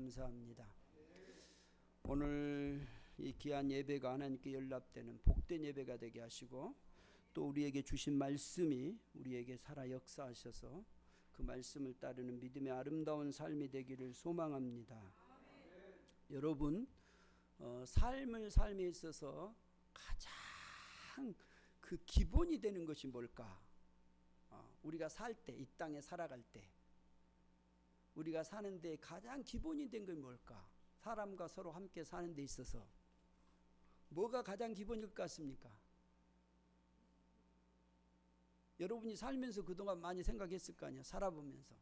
감사합니다. 오늘 이 귀한 예배가 하나님께 연락되는 복된 예배가 되게 하시고, 또 우리에게 주신 말씀이 우리에게 살아 역사하셔서 그 말씀을 따르는 믿음의 아름다운 삶이 되기를 소망합니다. 여러분, 삶에 있어서 가장 그 기본이 되는 것이 뭘까? 우리가 살 때, 이 땅에 살아갈 때 우리가 사는데 가장 기본이 된 건 뭘까? 사람과 서로 함께 사는 데 있어서 뭐가 가장 기본일 것 같습니까? 여러분이 살면서 그동안 많이 생각했을 거 아니야. 살아보면서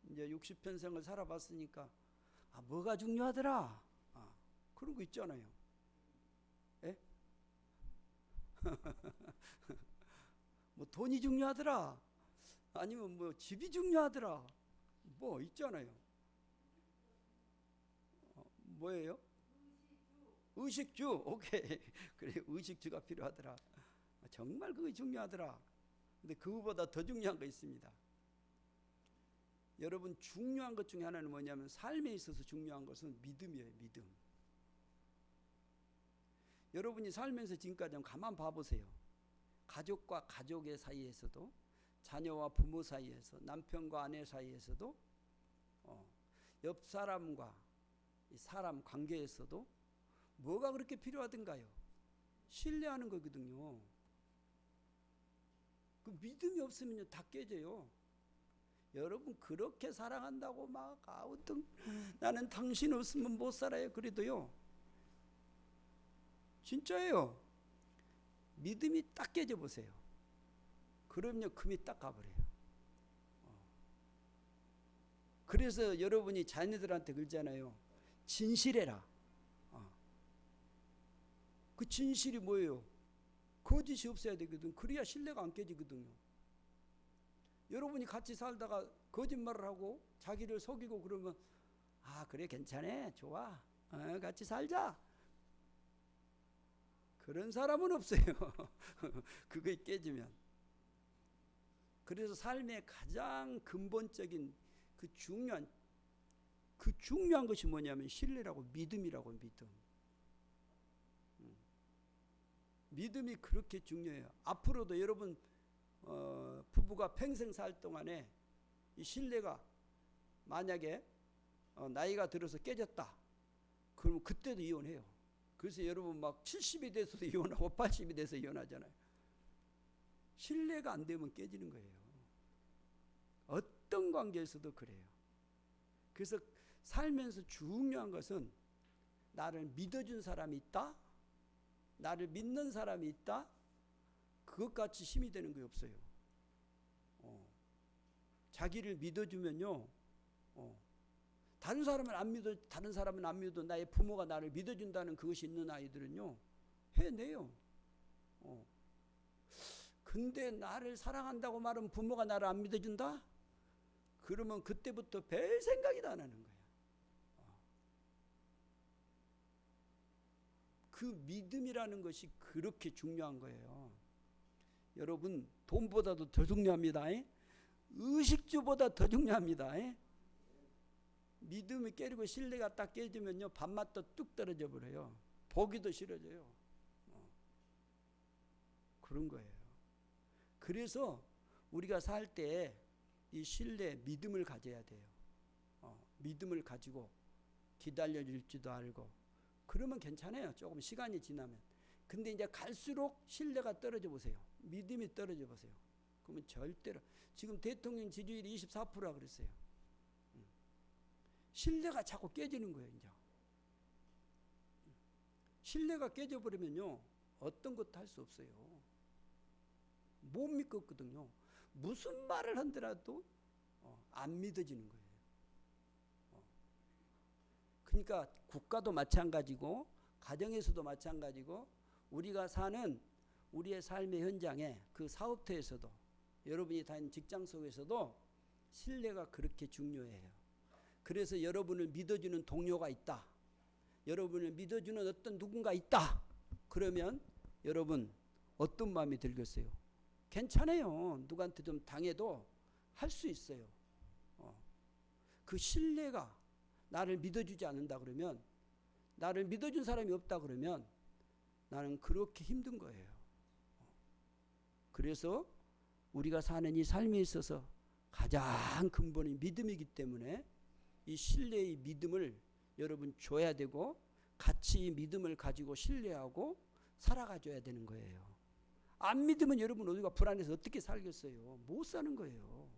이제 60평생을 살아봤으니까 뭐가 중요하더라, 그런 거 있잖아요. 예? 뭐 돈이 중요하더라, 아니면 뭐 집이 중요하더라, 뭐 있잖아요. 뭐예요? 의식주. 오케이. 그래, 의식주가 필요하더라. 정말 그게 중요하더라. 근데 그거보다 더 중요한 거 있습니다. 여러분, 중요한 것 중에 하나는 뭐냐면, 삶에 있어서 중요한 것은 믿음이에요. 믿음. 여러분이 살면서 지금까지 한번 가만 봐보세요. 가족과 가족의 사이에서도, 자녀와 부모 사이에서, 남편과 아내 사이에서도, 옆 사람과 이 사람 관계에서도 뭐가 그렇게 필요하던가요? 신뢰하는 거거든요. 그 믿음이 없으면 다 깨져요. 여러분, 그렇게 사랑한다고 막 아우등 나는 당신 없으면 못 살아요 그래도요, 진짜예요. 믿음이 딱 깨져 보세요. 그럼요, 금이 딱 가버려요. 그래서 여러분이 자녀들한테 그러잖아요. 진실해라. 그 진실이 뭐예요? 거짓이 없어야 되거든. 그래야 신뢰가 안 깨지거든요. 여러분이 같이 살다가 거짓말을 하고 자기를 속이고 그러면 그래, 괜찮아, 좋아, 같이 살자, 그런 사람은 없어요. 그게 깨지면. 그래서 삶의 가장 근본적인 그 중요한 것이 뭐냐면 신뢰라고, 믿음이라고. 믿음이 그렇게 중요해요. 앞으로도 여러분 부부가 평생 살 동안에 이 신뢰가 만약에 나이가 들어서 깨졌다, 그러면 그때도 이혼해요. 그래서 여러분 막 70이 돼서도 이혼하고 80이 돼서 이혼하잖아요. 신뢰가 안 되면 깨지는 거예요. 어떤 관계에서도 그래요. 그래서 살면서 중요한 것은 나를 믿어준 사람이 있다, 나를 믿는 사람이 있다, 그것같이 힘이 되는 게 없어요. 자기를 믿어주면요, 다른 사람은 안 믿어도 나의 부모가 나를 믿어준다는 그것이 있는 아이들은요, 해내요. 근데 나를 사랑한다고 말하면 부모가 나를 안 믿어준다? 그러면 그때부터 별 생각이 다 나는 거야. 그 믿음이라는 것이 그렇게 중요한 거예요. 여러분, 돈보다도 더 중요합니다. 의식주보다 더 중요합니다. 믿음이 깨지고 신뢰가 딱 깨지면요, 밥맛도 뚝 떨어져 버려요. 보기도 싫어져요. 그런 거예요. 그래서 우리가 살 때 이 신뢰, 믿음을 가져야 돼요. 믿음을 가지고 기다려줄지도 알고, 그러면 괜찮아요. 조금 시간이 지나면. 근데 이제 갈수록 신뢰가 떨어져 보세요. 믿음이 떨어져 보세요. 그러면 절대로, 지금 대통령 지지율이 24%라 그랬어요. 신뢰가 자꾸 깨지는 거예요. 이제 신뢰가 깨져버리면요, 어떤 것도 할 수 없어요. 못 믿거든요. 무슨 말을 한더라도 안 믿어지는 거예요. 그러니까 국가도 마찬가지고 가정에서도 마찬가지고, 우리가 사는 우리의 삶의 현장에, 그 사업터에서도, 여러분이 다니는 직장 속에서도 신뢰가 그렇게 중요해요. 그래서 여러분을 믿어주는 동료가 있다, 여러분을 믿어주는 어떤 누군가 있다, 그러면 여러분 어떤 마음이 들겠어요? 괜찮아요. 누구한테 좀 당해도 할 수 있어요. 그 신뢰가 나를 믿어주지 않는다 그러면, 나를 믿어준 사람이 없다 그러면 나는 그렇게 힘든 거예요. 그래서 우리가 사는 이 삶에 있어서 가장 근본이 믿음이기 때문에 이 신뢰의 믿음을 여러분 줘야 되고, 같이 이 믿음을 가지고 신뢰하고 살아가줘야 되는 거예요. 안 믿으면 여러분 우리가 불안해서 어떻게 살겠어요? 못 사는 거예요.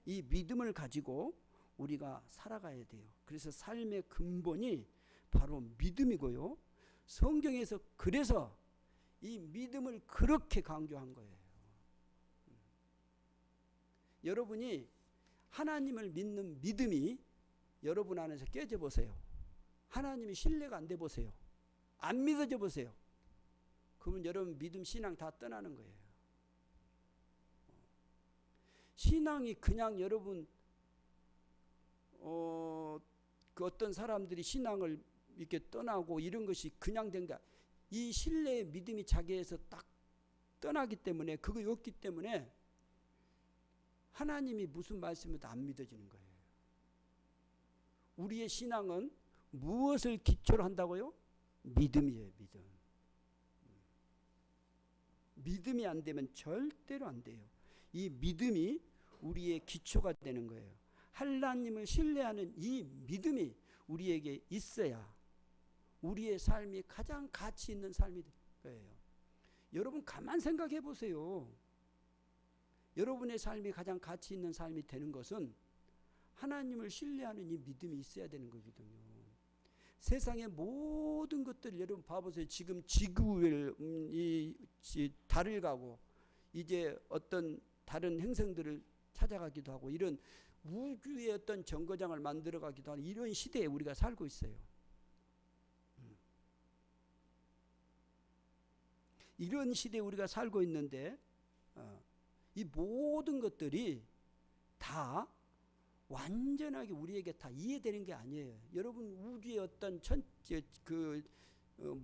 이 믿음을 가지고 우리가 살아가야 돼요. 그래서 삶의 근본이 바로 믿음이고요. 성경에서 그래서 이 믿음을 그렇게 강조한 거예요. 여러분이 하나님을 믿는 믿음이 여러분 안에서 깨져 보세요. 하나님이 신뢰가 안 돼 보세요. 안 믿어져 보세요. 그러면 여러분 믿음 신앙 다 떠나는 거예요. 신앙이 그냥 여러분 그 어떤 사람들이 신앙을 이렇게 떠나고 이런 것이 그냥 된 게, 이 신뢰의 믿음이 자기에서 딱 떠나기 때문에, 그거 없기 때문에 하나님이 무슨 말씀을 안 믿어지는 거예요. 우리의 신앙은 무엇을 기초로 한다고요? 믿음이에요. 믿음. 믿음이 안 되면 절대로 안 돼요. 이 믿음이 우리의 기초가 되는 거예요. 하나님을 신뢰하는 이 믿음이 우리에게 있어야 우리의 삶이 가장 가치 있는 삶이 될 거예요. 여러분 가만 생각해 보세요. 여러분의 삶이 가장 가치 있는 삶이 되는 것은 하나님을 신뢰하는 이 믿음이 있어야 되는 거거든요. 세상의 모든 것들을 여러분 봐보세요. 지금 지구를 이 달을 가고 이제 어떤 다른 행성들을 찾아가기도 하고, 이런 우주의 어떤 정거장을 만들어 가기도 하는 이런 시대에 우리가 살고 있어요. 이런 시대에 우리가 살고 있는데 이 모든 것들이 다 완전하게 우리에게 다 이해되는 게 아니에요. 여러분 우주의 어떤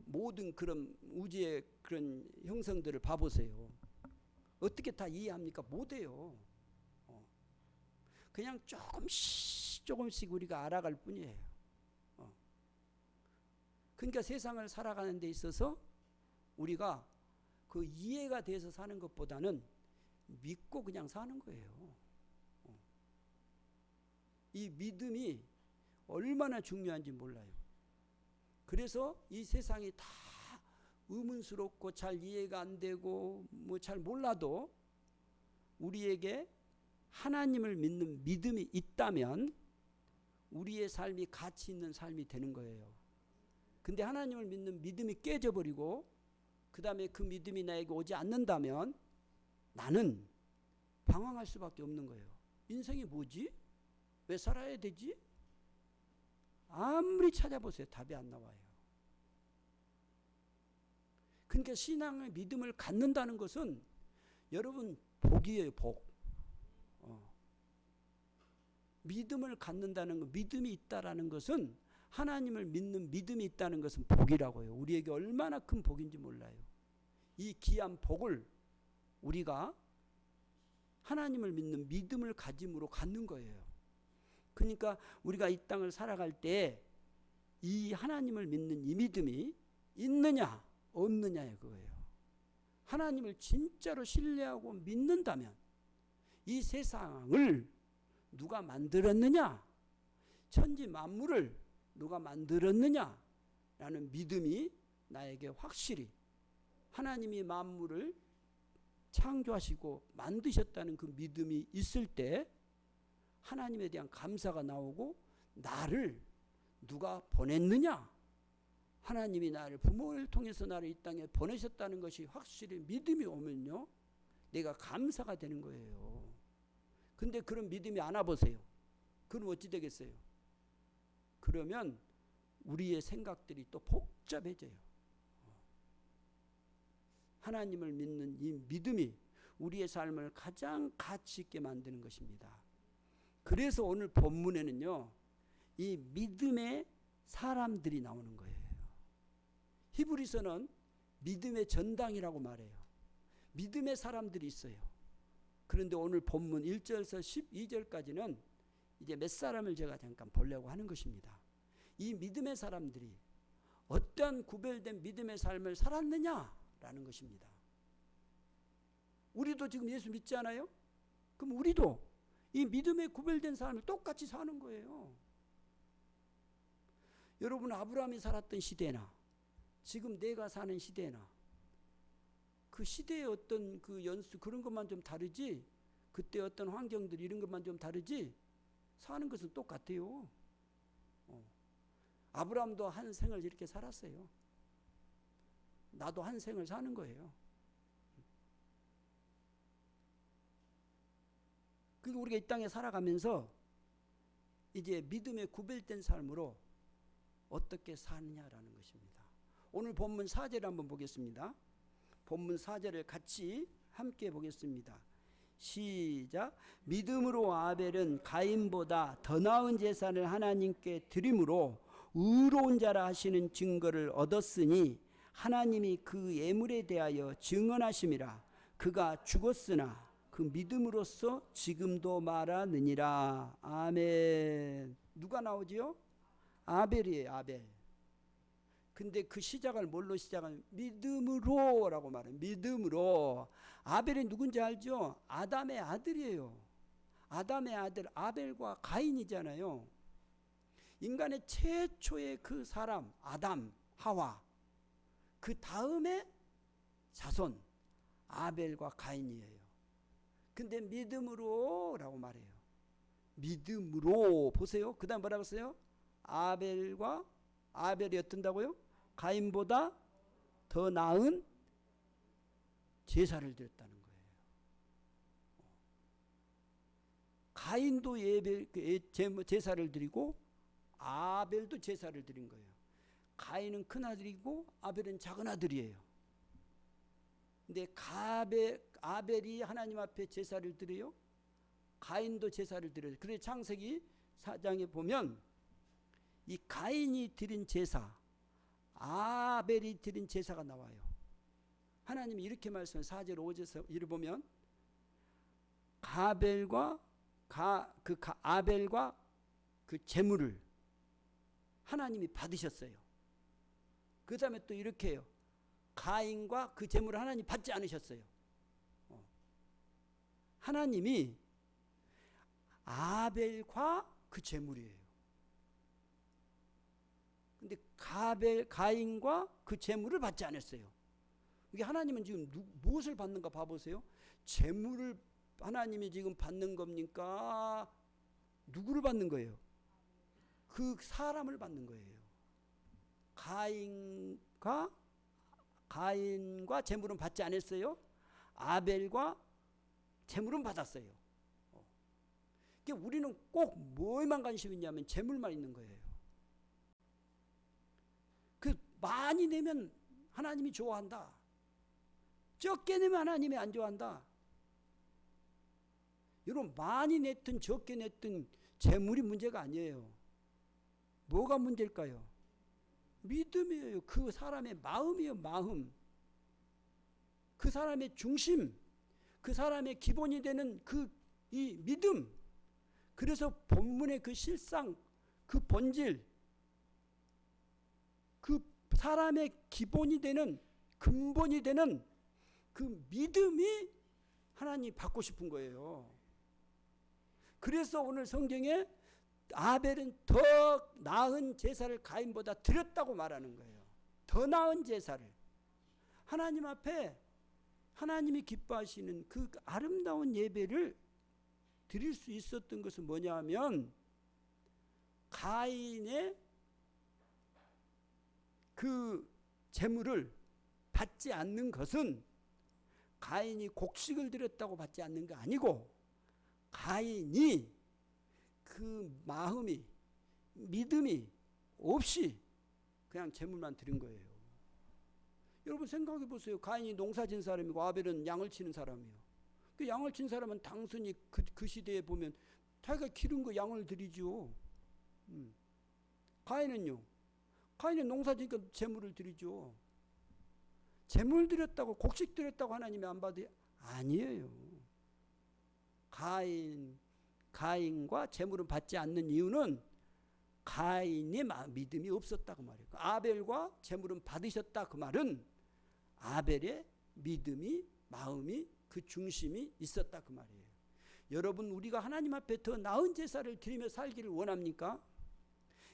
모든 그런 우주의 그런 형성들을 봐보세요. 어떻게 다 이해합니까? 못해요. 그냥 조금씩 우리가 알아갈 뿐이에요. 그러니까 세상을 살아가는 데 있어서 우리가 그 이해가 돼서 사는 것보다는 믿고 그냥 사는 거예요. 이 믿음이 얼마나 중요한지 몰라요. 그래서 이 세상이 다 의문스럽고 잘 이해가 안 되고 뭐 잘 몰라도 우리에게 하나님을 믿는 믿음이 있다면 우리의 삶이 가치 있는 삶이 되는 거예요. 근데 하나님을 믿는 믿음이 깨져버리고 그 다음에 그 믿음이 나에게 오지 않는다면 나는 방황할 수밖에 없는 거예요. 인생이 뭐지? 왜 살아야 되지? 아무리 찾아보세요. 답이 안 나와요. 그러니까 신앙의 믿음을 갖는다는 것은 여러분 복이에요. 복. 믿음을 갖는다는 것, 믿음이 있다라는 것은, 하나님을 믿는 믿음이 있다는 것은 복이라고요. 우리에게 얼마나 큰 복인지 몰라요. 이 귀한 복을 우리가 하나님을 믿는 믿음을 가짐으로 갖는 거예요. 그러니까 우리가 이 땅을 살아갈 때 이 하나님을 믿는 이 믿음이 있느냐 없느냐의 그거예요. 하나님을 진짜로 신뢰하고 믿는다면 이 세상을 누가 만들었느냐, 천지 만물을 누가 만들었느냐 라는 믿음이 나에게 확실히, 하나님이 만물을 창조하시고 만드셨다는 그 믿음이 있을 때 하나님에 대한 감사가 나오고, 나를 누가 보냈느냐, 하나님이 나를 부모를 통해서 나를 이 땅에 보내셨다는 것이 확실히 믿음이 오면요 내가 감사가 되는 거예요. 근데 그런 믿음이 안 와보세요. 그럼 어찌 되겠어요? 그러면 우리의 생각들이 또 복잡해져요. 하나님을 믿는 이 믿음이 우리의 삶을 가장 가치 있게 만드는 것입니다. 그래서 오늘 본문에는요 이 믿음의 사람들이 나오는 거예요. 히브리서는 믿음의 전당이라고 말해요. 믿음의 사람들이 있어요. 그런데 오늘 본문 1절에서 12절까지는 이제 몇 사람을 제가 잠깐 보려고 하는 것입니다. 이 믿음의 사람들이 어떠한 구별된 믿음의 삶을 살았느냐라는 것입니다. 우리도 지금 예수 믿지 않아요? 그럼 우리도 이 믿음에 구별된 삶을 똑같이 사는 거예요. 여러분, 아브라함이 살았던 시대나 지금 내가 사는 시대나 그 시대의 어떤 그 연수 그런 것만 좀 다르지, 그때 어떤 환경들 이런 것만 좀 다르지 사는 것은 똑같아요. 아브라함도 한 생을 이렇게 살았어요. 나도 한 생을 사는 거예요. 그리고 우리가 이 땅에 살아가면서 이제 믿음에 구별된 삶으로 어떻게 사느냐라는 것입니다. 오늘 본문 4절을 한번 보겠습니다. 본문 4절을 같이 함께 보겠습니다. 시작. 믿음으로 아벨은 가인보다 더 나은 제사를 하나님께 드림으로 의로운 자라 하시는 증거를 얻었으니 하나님이 그 예물에 대하여 증언하심이라. 그가 죽었으나 그 믿음으로써 지금도 말하느니라. 아멘. 누가 나오지요? 아벨이에요. 아벨. 근데 그 시작을 뭘로 시작하는? 믿음으로 라고 말해요. 믿음으로. 아벨이 누군지 알죠? 아담의 아들이에요. 아담의 아들 아벨과 가인이잖아요. 인간의 최초의 그 사람 아담 하와, 그 다음에 자손 아벨과 가인이에요. 근데 믿음으로 라고 말해요. 믿음으로. 보세요. 그 다음 뭐라고 했어요? 아벨이 어떤다고요? 가인보다 더 나은 제사를 드렸다는 거예요. 가인도 제사를 드리고 아벨도 제사를 드린 거예요. 가인은 큰 아들이고 아벨은 작은 아들이에요. 근데 아벨이 하나님 앞에 제사를 드려요. 가인도 제사를 드려요. 그래서 창세기 4장에 보면 이 가인이 드린 제사, 아벨이 드린 제사가 나와요. 하나님이 이렇게 말씀해요. 4절 5절에서 이를 보면 아벨과 그 제물을 하나님이 받으셨어요. 그 다음에 또 이렇게 해요. 가인과 그 제물을 하나님 받지 않으셨어요. 하나님이 아벨과 그 제물이에요. 근데 가인과 그 제물을 받지 않았어요. 이게 하나님은 지금 무엇을 받는가 봐보세요. 제물을 하나님이 지금 받는 겁니까? 누구를 받는 거예요? 그 사람을 받는 거예요. 가인과 제물은 받지 않았어요. 아벨과 제물은 받았어요. 그러니까 우리는 꼭 뭐에만 관심이 있냐면 제물만 있는 거예요. 그 많이 내면 하나님이 좋아한다. 적게 내면 하나님이 안 좋아한다. 여러분, 많이 냈든 적게 냈든 재물이 문제가 아니에요. 뭐가 문제일까요? 믿음이에요. 그 사람의 마음이에요. 마음. 그 사람의 중심, 그 사람의 기본이 되는 이 믿음. 그래서 본문의 그 실상, 그 본질, 그 사람의 기본이 되는, 근본이 되는 그 믿음이 하나님이 받고 싶은 거예요. 그래서 오늘 성경에 아벨은 더 나은 제사를 가인보다 드렸다고 말하는 거예요. 더 나은 제사를. 하나님 앞에 하나님이 기뻐하시는 그 아름다운 예배를 드릴 수 있었던 것은 뭐냐 하면 가인의 그 제물을 받지 않는 것은 가인이 곡식을 드렸다고 받지 않는 게 아니고 가인이 그 마음이 믿음이 없이 그냥 제물만 드린 거예요. 여러분 생각해 보세요. 가인이 농사 진 사람이고 아벨은 양을 치는 사람이에요. 그 양을 친 사람은 당연히 그 시대에 보면 자기가 기른 거 양을 드리죠. 가인은요. 가인은 농사 지니까 제물을 드리죠. 제물 드렸다고 곡식 드렸다고 하나님이 안 받아요? 아니에요. 가인 가인과 제물은 받지 않는 이유는 가인이 믿음이 없었다 그 말이에요. 아벨과 제물은 받으셨다 그 말은 아벨의 믿음이, 마음이, 그 중심이 있었다 그 말이에요. 여러분, 우리가 하나님 앞에 더 나은 제사를 드리며 살기를 원합니까?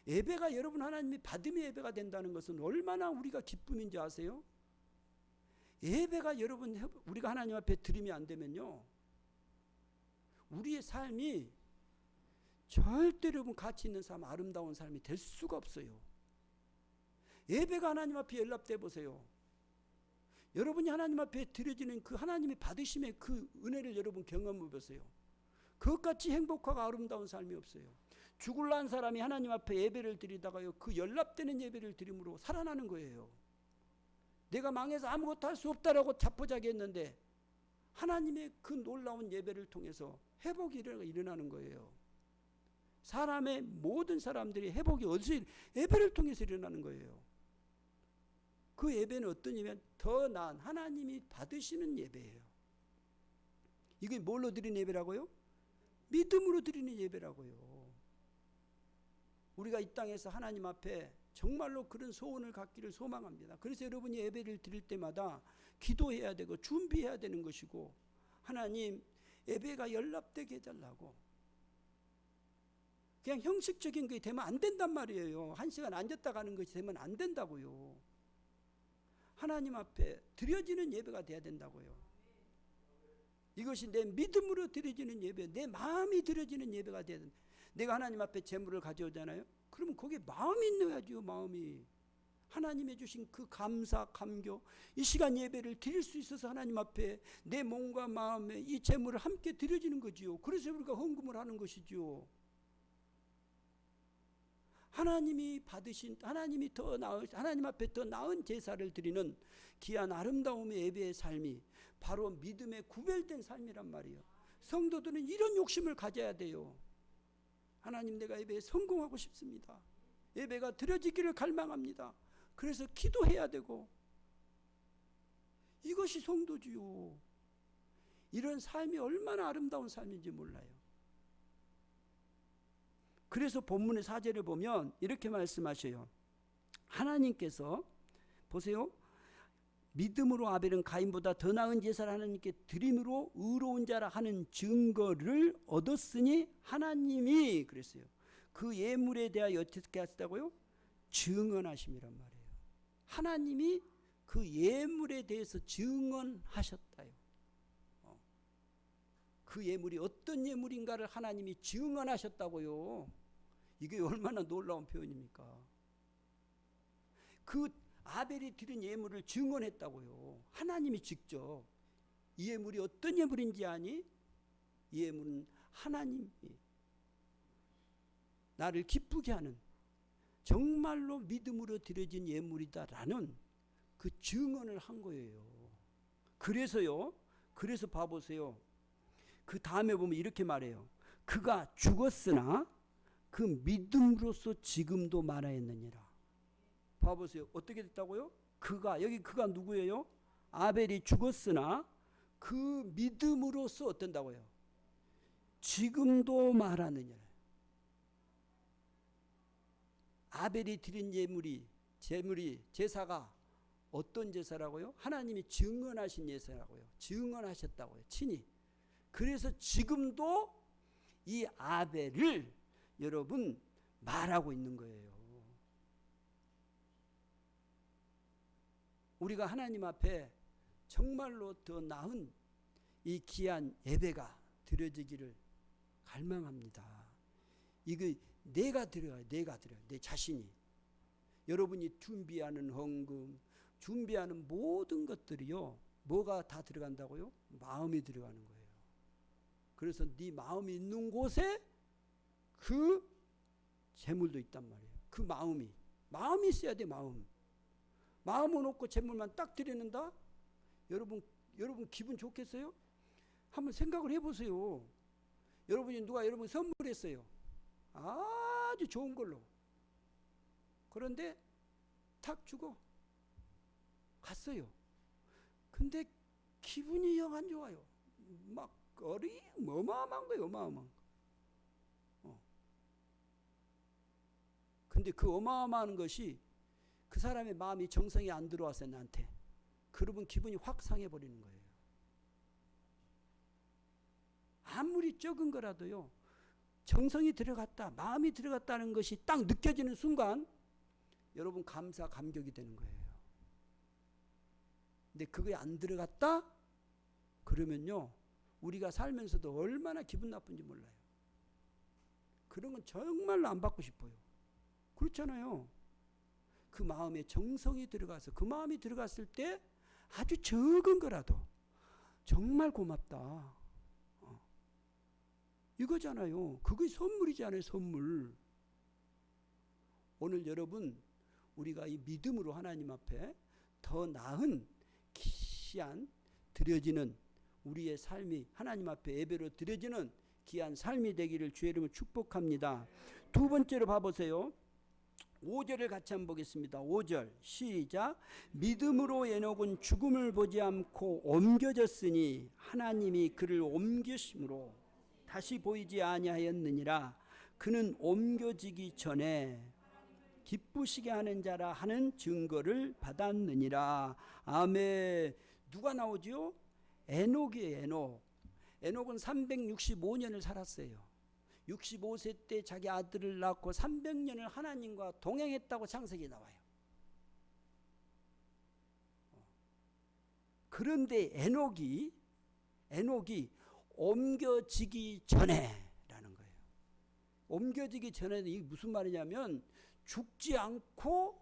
예배가 여러분 하나님이 받음의 예배가 된다는 것은 얼마나 우리가 기쁨인지 아세요? 예배가 여러분 우리가 하나님 앞에 드리면 안 되면요, 우리의 삶이 절대로 여러분 가치 있는 삶, 아름다운 삶이 될 수가 없어요. 예배가 하나님 앞에 연락돼 보세요. 여러분이 하나님 앞에 드려지는 그 하나님의 받으심의 그 은혜를 여러분 경험해 보세요. 그것같이 행복하고 아름다운 삶이 없어요. 죽을라 한 사람이 하나님 앞에 예배를 드리다가요, 그 연락되는 예배를 드림으로 살아나는 거예요. 내가 망해서 아무것도 할 수 없다라고 자포자기했는데 하나님의 그 놀라운 예배를 통해서 회복이 일어나는 거예요. 사람의 모든 사람들이 회복이 어디서 예배를 통해서 일어나는 거예요. 그 예배는 어떤 예배냐면 더 나은 하나님이 받으시는 예배예요. 이게 뭘로 드리는 예배라고요? 믿음으로 드리는 예배라고요. 우리가 이 땅에서 하나님 앞에 정말로 그런 소원을 갖기를 소망합니다. 그래서 여러분이 예배를 드릴 때마다 기도해야 되고 준비해야 되는 것이고, 하나님 예배가 연락되게 해달라고. 그냥 형식적인 게 되면 안 된단 말이에요. 1시간 앉았다 가는 것이 되면 안 된다고요. 하나님 앞에 드려지는 예배가 돼야 된다고요. 이것이 내 믿음으로 드려지는 예배, 내 마음이 드려지는 예배가 돼야 된다. 내가 하나님 앞에 제물을 가져오잖아요. 그러면 거기에 마음이 넣어야죠. 마음이 하나님의 주신 그 감사, 감격, 이 시간 예배를 드릴 수 있어서 하나님 앞에 내 몸과 마음에 이 제물을 함께 드려지는 거지요. 그래서 우리가 헌금을 하는 것이지요. 하나님이 받으신, 하나님이 더 나은, 하나님 앞에 더 나은 제사를 드리는 귀한 아름다움의 예배의 삶이 바로 믿음에 구별된 삶이란 말이에요. 성도들은 이런 욕심을 가져야 돼요. 하나님, 내가 예배에 성공하고 싶습니다. 예배가 드려지기를 갈망합니다. 그래서 기도해야 되고, 이것이 성도지요. 이런 삶이 얼마나 아름다운 삶인지 몰라요. 그래서 본문의 4절을 보면 이렇게 말씀하셔요. 하나님께서 보세요. 믿음으로 아벨은 가인보다 더 나은 제사를 하나님께 드림으로 의로운 자라 하는 증거를 얻었으니 하나님이 그랬어요. 그 예물에 대하여 어떻게 하셨다고요? 증언하심이란 말이에요. 하나님이 그 예물에 대해서 증언하셨다요. 그 예물이 어떤 예물인가를 하나님이 증언하셨다고요. 이게 얼마나 놀라운 표현입니까? 그 아벨이 드린 예물을 증언했다고요. 하나님이 직접 이 예물이 어떤 예물인지 아니? 이 예물은 하나님이 나를 기쁘게 하는 정말로 믿음으로 드려진 예물이다라는 그 증언을 한 거예요. 그래서요. 그래서 봐보세요. 그 다음에 보면 이렇게 말해요. 그가 죽었으나 그 믿음으로써 지금도 말하였느니라. 봐보세요. 어떻게 됐다고요? 그가, 여기 그가 누구예요? 아벨이 죽었으나 그 믿음으로써 어떤다고요? 지금도 말하느니라. 아벨이 드린 제물이 제사가 어떤 제사라고요? 하나님이 증언하신 제사라고요. 증언하셨다고요. 친히. 그래서 지금도 이 아벨을 여러분 말하고 있는 거예요. 우리가 하나님 앞에 정말로 더 나은 이 귀한 예배가 드려지기를 갈망합니다. 이거 내가 드려요. 내 자신이. 여러분이 준비하는 헌금, 준비하는 모든 것들이요. 뭐가 다 들어간다고요? 마음이 들어가는 거예요. 그래서 네 마음이 있는 곳에 그 재물도 있단 말이에요. 그 마음이 있어야 돼. 마음을 놓고 재물만 딱 드리는다? 여러분 기분 좋겠어요? 한번 생각을 해보세요. 여러분이 누가 여러분 선물했어요. 아주 좋은 걸로. 그런데 탁 주고 갔어요. 근데 기분이 영 안 좋아요. 막 어마어마한 거예요. 어마어마한 거. 근데 그 어마어마한 것이 그 사람의 마음이 정성이 안 들어왔어요, 나한테. 그러면 기분이 확 상해버리는 거예요. 아무리 적은 거라도요, 정성이 들어갔다, 마음이 들어갔다는 것이 딱 느껴지는 순간 여러분 감사, 감격이 되는 거예요. 근데 그게 안 들어갔다? 그러면요, 우리가 살면서도 얼마나 기분 나쁜지 몰라요. 그런 건 정말로 안 받고 싶어요. 그렇잖아요. 그 마음에 정성이 들어가서 그 마음이 들어갔을 때 아주 적은 거라도 정말 고맙다. 이거잖아요. 그게 선물이잖아요, 선물. 오늘 여러분, 우리가 이 믿음으로 하나님 앞에 더 나은 귀한 드려지는 우리의 삶이 하나님 앞에 예배로 드려지는 귀한 삶이 되기를 주의 이름으로 축복합니다. 두 번째로 봐보세요. 5절을 같이 한번 보겠습니다. 5절 시작. 믿음으로 에녹은 죽음을 보지 않고 옮겨졌으니 하나님이 그를 옮기심으로 다시 보이지 아니하였느니라. 그는 옮겨지기 전에 기쁘시게 하는 자라 하는 증거를 받았느니라. 아멘. 누가 나오죠? 에녹이에요. 에녹. 에녹은 365년을 살았어요. 65세 때 자기 아들을 낳고 300년을 하나님과 동행했다고 창세기에 나와요. 그런데 에녹이 옮겨지기 전에라는 거예요. 옮겨지기 전에는 이게 무슨 말이냐면 죽지 않고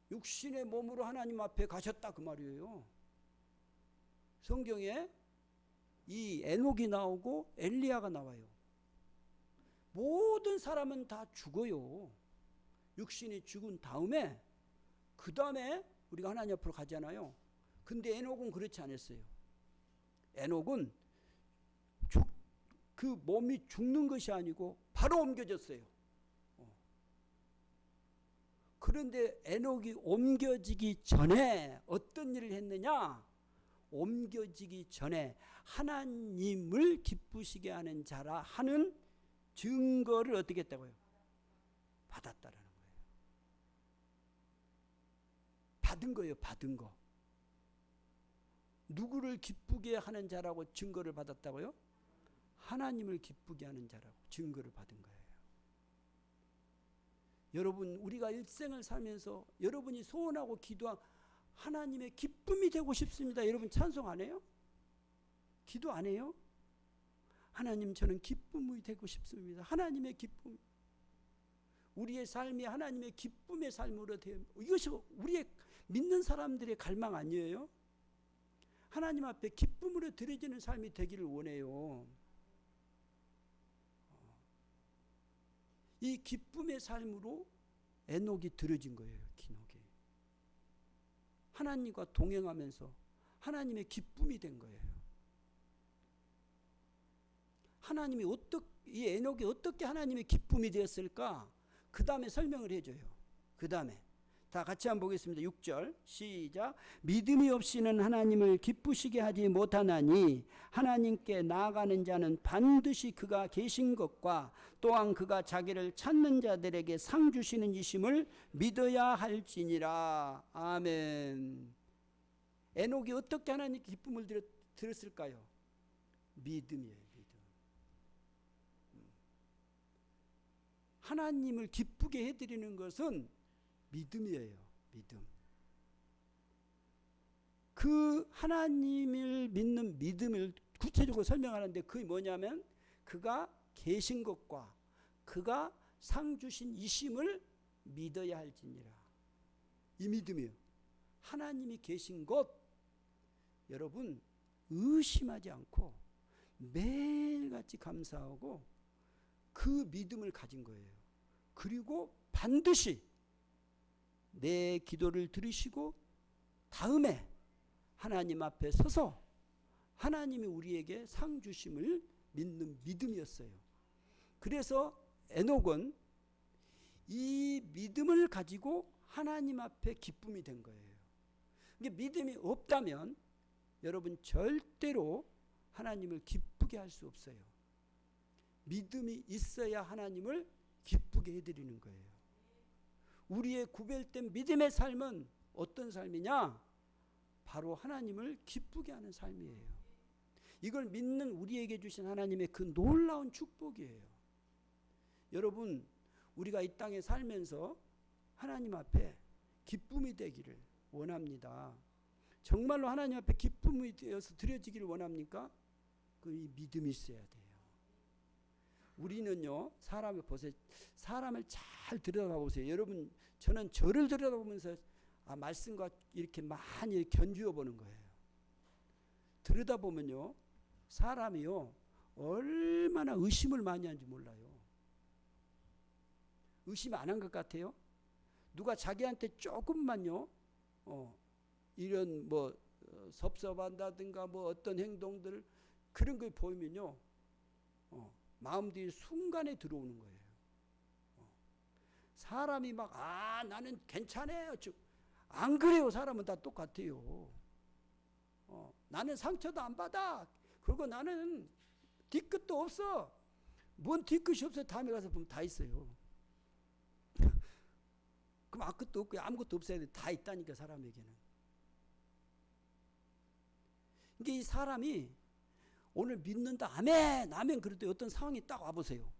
육신의 몸으로 하나님 앞에 가셨다 그 말이에요. 성경에 이 에녹이 나오고 엘리야가 나와요. 모든 사람은 다 죽어요. 육신이 죽은 다음에 그 다음에 우리가 하나님 앞으로 가잖아요. 근데 에녹은 그렇지 않았어요. 에녹은 그 몸이 죽는 것이 아니고 바로 옮겨졌어요. 그런데 에녹이 옮겨지기 전에 어떤 일을 했느냐? 옮겨지기 전에 하나님을 기쁘시게 하는 자라 하는 증거를 어떻게 했다고요? 받았다라는 거예요. 받은 거예요. 받은 거. 누구를 기쁘게 하는 자라고 증거를 받았다고요? 하나님을 기쁘게 하는 자라고 증거를 받은 거예요. 여러분, 우리가 일생을 살면서 여러분이 소원하고 기도한 하나님의 기쁨이 되고 싶습니다. 여러분 찬송 안 해요? 기도 안 해요? 하나님, 저는 기쁨이 되고 싶습니다. 하나님의 기쁨. 우리의 삶이 하나님의 기쁨의 삶으로 되어, 이것이 우리의 믿는 사람들의 갈망 아니에요? 하나님 앞에 기쁨으로 드려지는 삶이 되기를 원해요. 이 기쁨의 삶으로 에녹이 드려진 거예요. 기록이. 하나님과 동행하면서 하나님의 기쁨이 된 거예요. 하나님이 이 에녹이 어떻게 하나님의 기쁨이 되었을까? 그 다음에 설명을 해줘요. 그 다음에 다 같이 한번 보겠습니다. 6절 시작. 믿음이 없이는 하나님을 기쁘시게 하지 못하나니 하나님께 나아가는 자는 반드시 그가 계신 것과 또한 그가 자기를 찾는 자들에게 상 주시는 이심을 믿어야 할지니라. 아멘. 에녹이 어떻게 하나님께 기쁨을 들었을까요? 믿음이에요. 믿음. 하나님을 기쁘게 해드리는 것은 믿음이에요. 믿음. 그 하나님을 믿는 믿음을 구체적으로 설명하는데 그게 뭐냐면 그가 계신 것과 그가 상 주신 이심을 믿어야 할지니라. 이 믿음이에요. 하나님이 계신 것, 여러분 의심하지 않고 매일같이 감사하고 그 믿음을 가진 거예요. 그리고 반드시 내 기도를 들으시고 다음에 하나님 앞에 서서 하나님이 우리에게 상 주심을 믿는 믿음이었어요. 그래서 에녹은 이 믿음을 가지고 하나님 앞에 기쁨이 된 거예요. 이게 믿음이 없다면 여러분 절대로 하나님을 기쁘게 할 수 없어요. 믿음이 있어야 하나님을 기쁘게 해드리는 거예요. 우리의 구별된 믿음의 삶은 어떤 삶이냐? 바로 하나님을 기쁘게 하는 삶이에요. 이걸 믿는 우리에게 주신 하나님의 그 놀라운 축복이에요. 여러분, 우리가 이 땅에 살면서 하나님 앞에 기쁨이 되기를 원합니다. 정말로 하나님 앞에 기쁨이 되어서 드려지기를 원합니까? 그 믿음이 있어야 돼요. 우리는요, 사람을 보세요. 사람을 잘 들여다보세요. 여러분, 저는 저를 들여다보면서 말씀과 이렇게 많이 견주어 보는 거예요. 들여다보면요, 사람이요, 얼마나 의심을 많이 하는지 몰라요. 의심 안 한 것 같아요? 누가 자기한테 조금만요, 이런 뭐 섭섭한다든가 뭐 어떤 행동들 그런 걸 보이면요, 마음들이 순간에 들어오는 거예요. 사람이 막 나는 괜찮아요. 안 그래요. 사람은 다 똑같아요. 나는 상처도 안 받아. 그리고 나는 뒤끝도 없어. 뭔 뒤끝이 없어요. 다음에 가서 보면 다 있어요. 그럼 아무것도 없고 아무것도 없어야 돼. 다 있다니까 사람에게는. 이게 이 사람이 오늘 믿는다. 아멘. 아멘. 그럴 때 어떤 상황이 딱 와보세요.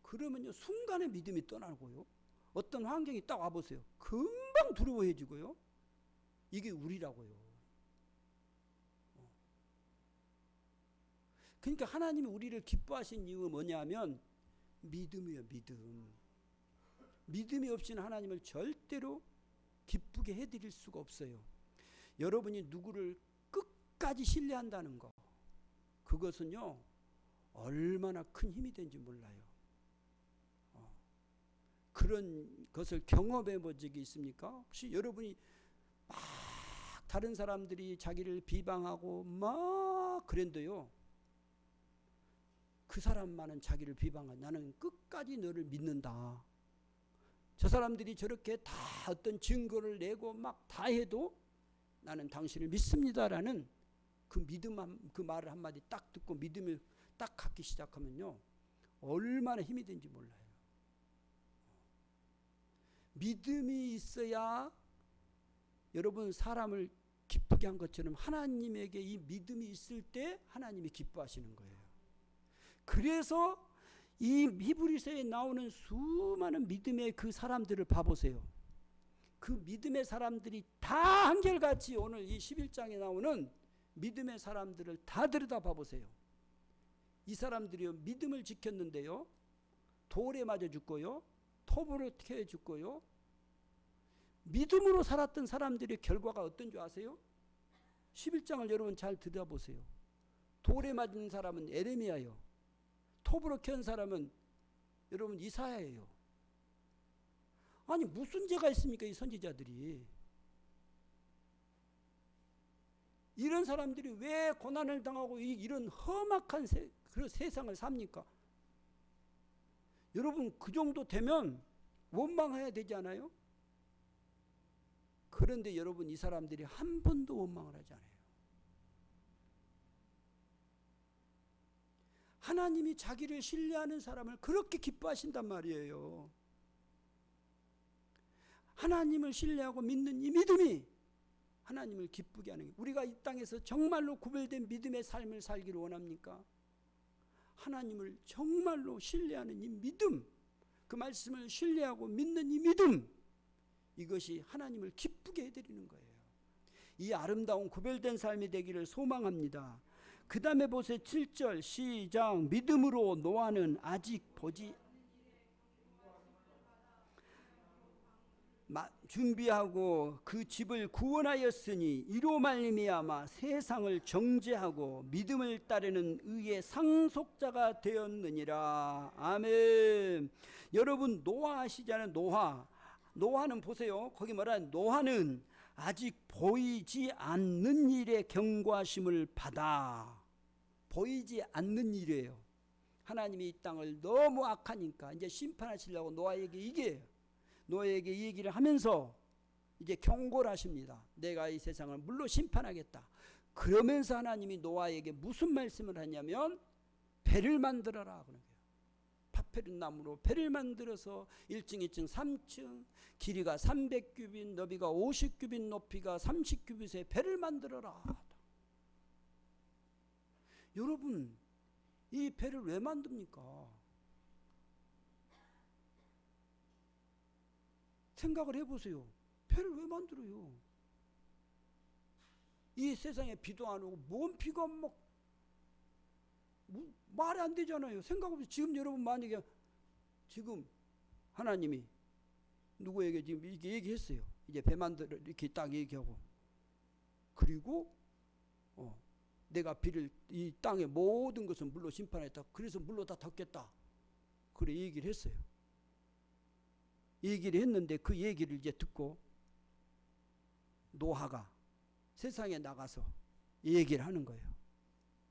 그러면요, 순간에 믿음이 떠나고요. 어떤 환경이 딱 와보세요. 금방 두려워해지고요. 이게 우리라고요. 그러니까 하나님이 우리를 기뻐하신 이유가 뭐냐면 믿음이에요. 믿음. 믿음이 없이는 하나님을 절대로 기쁘게 해드릴 수가 없어요. 여러분이 누구를 끝까지 신뢰한다는 거, 그것은요, 얼마나 큰 힘이 되는지 몰라요. 그런 것을 경험해 본 적이 있습니까? 혹시 여러분이 막 다른 사람들이 자기를 비방하고 막 그랬는데요, 그 사람만은 자기를 비방하고 나는 끝까지 너를 믿는다. 저 사람들이 저렇게 다 어떤 증거를 내고 막 다 해도 나는 당신을 믿습니다라는 그 믿음, 그 말을 한마디 딱 듣고 믿음을 딱 갖기 시작하면요, 얼마나 힘이 되는지 몰라요. 믿음이 있어야 여러분 사람을 기쁘게 한 것처럼 하나님에게 이 믿음이 있을 때 하나님이 기뻐하시는 거예요. 그래서 이 히브리서에 나오는 수많은 믿음의 그 사람들을 봐보세요. 그 믿음의 사람들이 다 한결같이 오늘 이 11장에 나오는 믿음의 사람들을 다 들여다 봐보세요. 이 사람들이요, 믿음을 지켰는데요, 돌에 맞아 죽고요, 톱으로 캐 죽고요, 믿음으로 살았던 사람들의 결과가 어떤 줄 아세요? 11장을 여러분 잘 들여다보세요. 돌에 맞은 사람은 에레미야예요. 톱으로 켠 사람은 여러분 이사야예요. 아니 무슨 죄가 있습니까? 이 선지자들이. 이런 사람들이 왜 고난을 당하고 이런 험악한 그런 세상을 삽니까? 여러분 그 정도 되면 원망해야 되지 않아요? 그런데 여러분 이 사람들이 한 번도 원망을 하지 않아요. 하나님이 자기를 신뢰하는 사람을 그렇게 기뻐하신단 말이에요. 하나님을 신뢰하고 믿는 이 믿음이 하나님을 기쁘게 하는 거예요. 우리가 이 땅에서 정말로 구별된 믿음의 삶을 살기를 원합니까? 하나님을 정말로 신뢰하는 이 믿음, 그 말씀을 신뢰하고 믿는 이 믿음, 이것이 하나님을 기쁘게 해드리는 거예요. 이 아름다운 구별된 삶이 되기를 소망합니다. 그 다음에 보세요. 7절 시작. 믿음으로 노아는 아직 보지 준비하고 그 집을 구원하였으니 이로 말미암아 세상을 정죄하고 믿음을 따르는 의의 상속자가 되었느니라. 아멘. 여러분 노아 아시잖아요. 노아는 보세요. 거기 말하는 노아는 아직 보이지 않는 일에 경고하심을 받아. 보이지 않는 일이에요. 하나님이 이 땅을 너무 악하니까 이제 심판하시려고 노아에게 이 얘기를 하면서 이제 경고를 하십니다. 내가 이 세상을 물로 심판하겠다. 그러면서 하나님이 노아에게 무슨 말씀을 하냐면 배를 만들어라 그런 거예요. 아스페린 나무로 배를 만들어서 1층, 2층, 3층, 길이가 300규빗, 너비가 50규빗, 높이가 30규빗의 배를 만들어라. 여러분, 이 배를 왜 만듭니까? 생각을 해보세요. 배를 왜 만들어요? 이 세상에 비도 안 오고 뭔 비가 막 말이 안 되잖아요. 생각해보세요. 지금 여러분 만약에 지금 하나님이 누구에게 지금 이렇게 얘기했어요. 이제 배 만들어 이렇게 딱 얘기하고, 그리고 내가 비를 이 땅의 모든 것은 물로 심판했다. 그래서 물로 다 덮겠다. 그래 얘기를 했어요. 얘기를 했는데 그 얘기를 이제 듣고 노아가 세상에 나가서 얘기를 하는 거예요.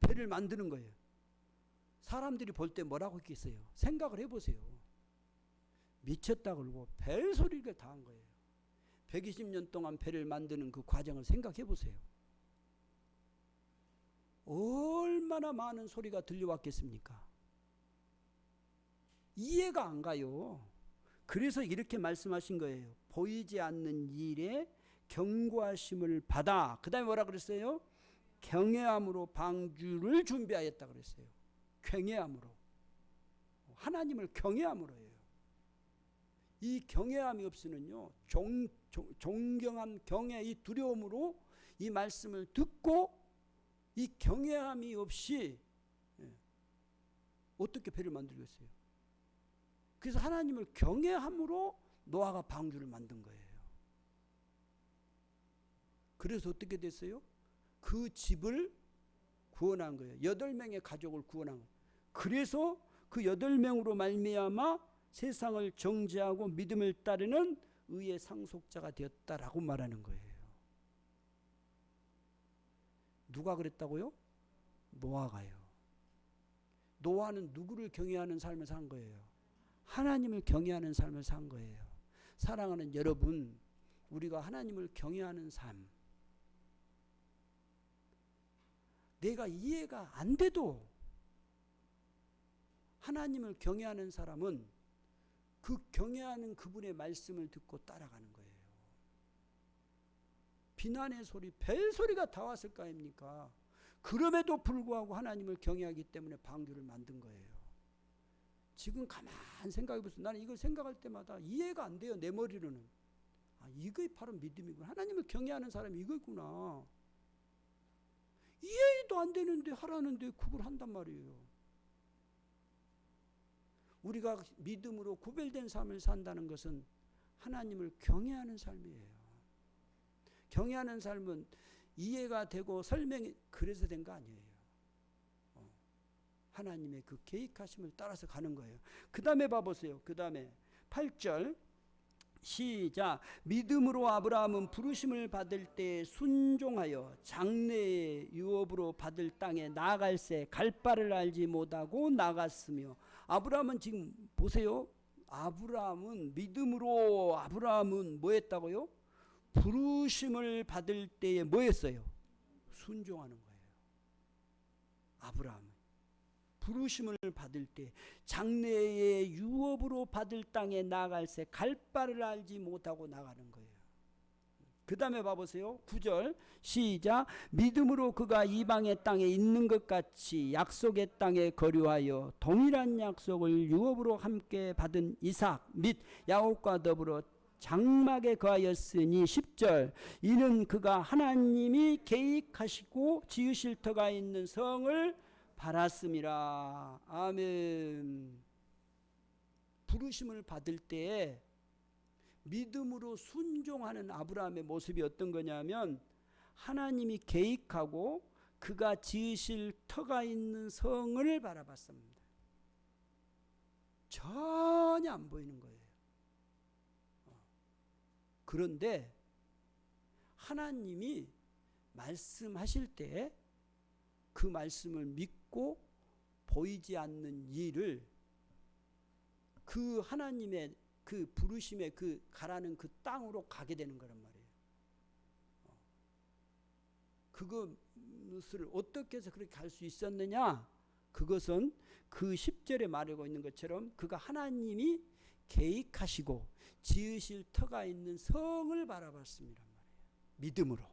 배를 만드는 거예요. 사람들이 볼 때 뭐라고 했겠어요? 생각을 해보세요. 미쳤다 그러고 벨소리를 다 한 거예요. 120년 동안 배를 만드는 그 과정을 생각해 보세요. 얼마나 많은 소리가 들려왔겠습니까? 이해가 안 가요. 그래서 이렇게 말씀하신 거예요. 보이지 않는 일에 경고하심을 받아. 그 다음에 뭐라 그랬어요? 경외함으로 방주를 준비하였다 그랬어요. 경외함으로. 하나님을 경외함으로예요. 이 경외함이 없으면요, 존경한 경외, 이 두려움으로 이 말씀을 듣고 이 경외함이 없이 어떻게 배를 만들겠어요? 그래서 하나님을 경외함으로 노아가 방주를 만든 거예요. 그래서 어떻게 됐어요? 그 집을 구원한 거예요. 8명의 가족을 구원한 거예요. 그래서 그 8명으로 말미암아 세상을 정죄하고 믿음을 따르는 의의 상속자가 되었다라고 말하는 거예요. 누가 그랬다고요? 노아가요. 노아는 누구를 경외하는 삶을 산 거예요? 하나님을 경외하는 삶을 산 거예요. 사랑하는 여러분, 우리가 하나님을 경외하는 삶, 내가 이해가 안 돼도 하나님을 경외하는 사람은 그 경외하는 그분의 말씀을 듣고 따라가는 거예요. 비난의 소리, 벨소리가 다 왔을 거 아닙니까? 그럼에도 불구하고 하나님을 경외하기 때문에 방주를 만든 거예요. 지금 가만 생각해 보세요. 나는 이걸 생각할 때마다 이해가 안 돼요. 내 머리로는. 아, 이게 바로 믿음이구나. 하나님을 경외하는 사람이 이거구나. 이해도 안 되는데 하라는데 그걸 한단 말이에요. 우리가 믿음으로 구별된 삶을 산다는 것은 하나님을 경외하는 삶이에요. 경외하는 삶은 이해가 되고 설명이 그래서 된 거 아니에요. 하나님의 그 계획하심을 따라서 가는 거예요. 그 다음에 봐보세요. 그 다음에 8절 시작. 믿음으로 아브라함은 부르심을 받을 때 순종하여 장래의 유업으로 받을 땅에 나아갈새 갈 바를 알지 못하고 나갔으며. 아브라함은 지금 보세요. 아브라함은 믿음으로 아브라함은 뭐 했다고요? 부르심을 받을 때에 뭐 했어요? 순종하는 거예요. 아브라함은 부르심을 받을 때 장래의 유업으로 받을 땅에 나아갈새 갈 바를 알지 못하고 나가는 거예요. 그 다음에 봐보세요. 9절 시작. 믿음으로 그가 이방의 땅에 있는 것 같이 약속의 땅에 거류하여 동일한 약속을 유업으로 함께 받은 이삭 및 야곱과 더불어 장막에 거하였으니 10절 이는 그가 하나님이 계획하시고 지으실 터가 있는 성을 받았음이라. 아멘. 부르심을 받을 때에 믿음으로 순종하는 아브라함의 모습이 어떤 거냐면 하나님이 계획하고 그가 지으실 터가 있는 성을 바라봤습니다. 전혀 안 보이는 거예요. 그런데 하나님이 말씀하실 때 그 말씀을 믿고 보이지 않는 일을 그 하나님의 그 부르심의 그 가라는 그 땅으로 가게 되는 거란 말이에요. 그것을 어떻게 해서 그렇게 갈 수 있었느냐? 그것은 그 10절에 말하고 있는 것처럼 그가 하나님이 계획하시고 지으실 터가 있는 성을 바라봤습니다. 믿음으로.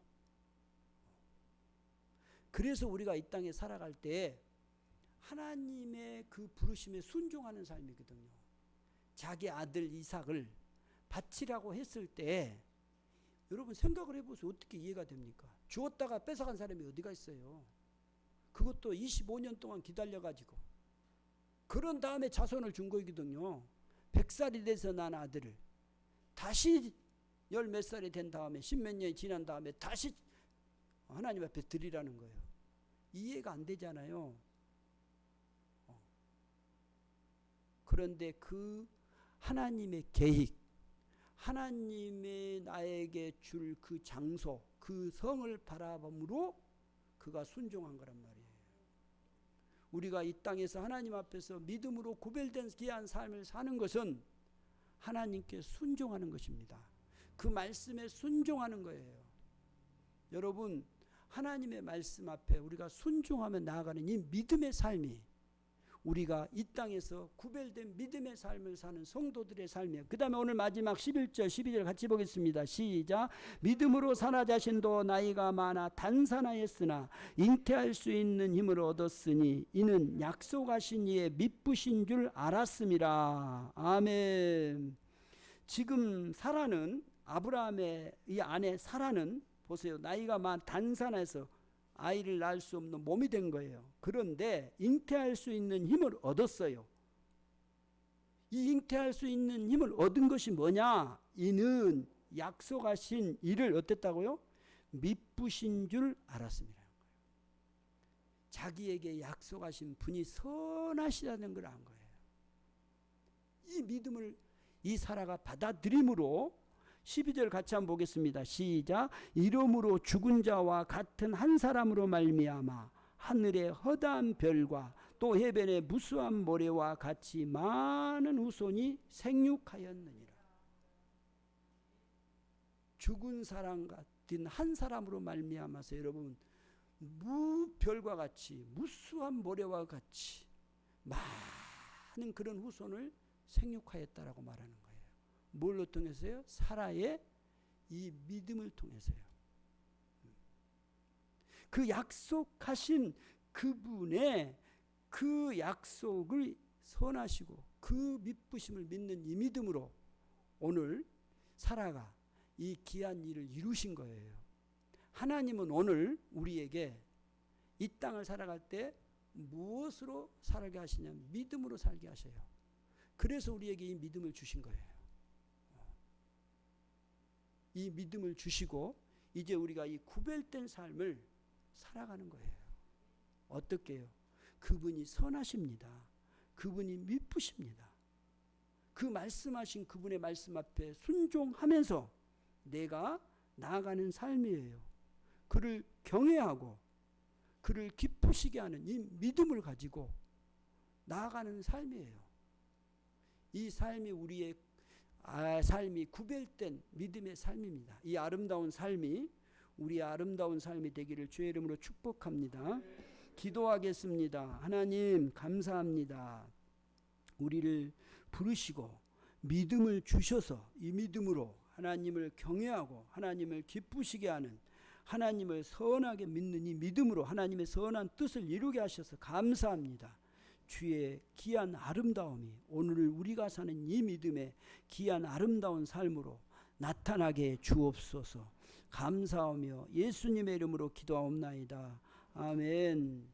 그래서 우리가 이 땅에 살아갈 때 하나님의 그 부르심에 순종하는 삶이거든요. 자기 아들 이삭을 바치라고 했을 때 여러분 생각을 해보세요. 어떻게 이해가 됩니까? 주었다가 뺏어간 사람이 어디가 있어요? 그것도 25년 동안 기다려가지고 그런 다음에 자손을 준 거거든요. 100살이 돼서 난 아들을 다시 열 몇 살이 된 다음에 10몇 년이 지난 다음에 다시 하나님 앞에 드리라는 거예요. 이해가 안 되잖아요. 그런데 그 하나님의 계획, 하나님의 나에게 줄 그 장소, 그 성을 바라봄으로 그가 순종한 거란 말이에요. 우리가 이 땅에서 하나님 앞에서 믿음으로 구별된 귀한 삶을 사는 것은 하나님께 순종하는 것입니다. 그 말씀에 순종하는 거예요. 여러분, 하나님의 말씀 앞에 우리가 순종하며 나아가는 이 믿음의 삶이 우리가 이 땅에서 구별된 믿음의 삶을 사는 성도들의 삶이에요. 그 다음에 오늘 마지막 11절 12절 같이 보겠습니다. 시작. 믿음으로 사라 자신도 나이가 많아 단산하였으나 잉태할 수 있는 힘을 얻었으니 이는 약속하신 이의 믿으신 줄 알았음이라. 아멘. 지금 사라는 아브라함의 이 아내 사라는 보세요. 나이가 많아 단산해서 아이를 낳을 수 없는 몸이 된 거예요. 그런데 잉태할 수 있는 힘을 얻었어요. 이 잉태할 수 있는 힘을 얻은 것이 뭐냐? 이는 약속하신 이를 어땠다고요? 믿으신 줄 알았습니다. 자기에게 약속하신 분이 선하시다는 걸 안 거예요. 이 믿음을 이 사라가 받아들임으로 12절 같이 한번 보겠습니다. 시작. 이름으로 죽은 자와 같은 한 사람으로 말미암아 하늘의 허다한 별과 또 해변의 무수한 모래와 같이 많은 후손이 생육하였느니라. 죽은 사람 같은 한 사람으로 말미암아서 여러분 무별과 같이 무수한 모래와 같이 많은 그런 후손을 생육하였다라고 말하는 거예요. 뭘로 통해서요? 사라의 이 믿음을 통해서요. 그 약속하신 그분의 그 약속을 선하시고 그 믿으심을 믿는 이 믿음으로 오늘 사라가 이 귀한 일을 이루신 거예요. 하나님은 오늘 우리에게 이 땅을 살아갈 때 무엇으로 살게 하시냐? 믿음으로 살게 하셔요. 그래서 우리에게 이 믿음을 주신 거예요. 이 믿음을 주시고 이제 우리가 이 구별된 삶을 살아가는 거예요. 어떻게 해요? 그분이 선하십니다. 그분이 믿으십니다. 그 말씀하신 그분의 말씀 앞에 순종하면서 내가 나아가는 삶이에요. 그를 경외하고 그를 기쁘시게 하는 이 믿음을 가지고 나아가는 삶이에요. 이 삶이 우리의 삶이 구별된 믿음의 삶입니다. 이 아름다운 삶이 우리의 아름다운 삶이 되기를 주의 이름으로 축복합니다. 기도하겠습니다. 하나님 감사합니다. 우리를 부르시고 믿음을 주셔서 이 믿음으로 하나님을 경외하고 하나님을 기쁘시게 하는 하나님을 선하게 믿는 이 믿음으로 하나님의 선한 뜻을 이루게 하셔서 감사합니다. 주의 귀한 아름다움이 오늘 우리가 사는 이 믿음의 귀한 아름다운 삶으로 나타나게 주옵소서. 감사하며 예수님의 이름으로 기도하옵나이다. 아멘.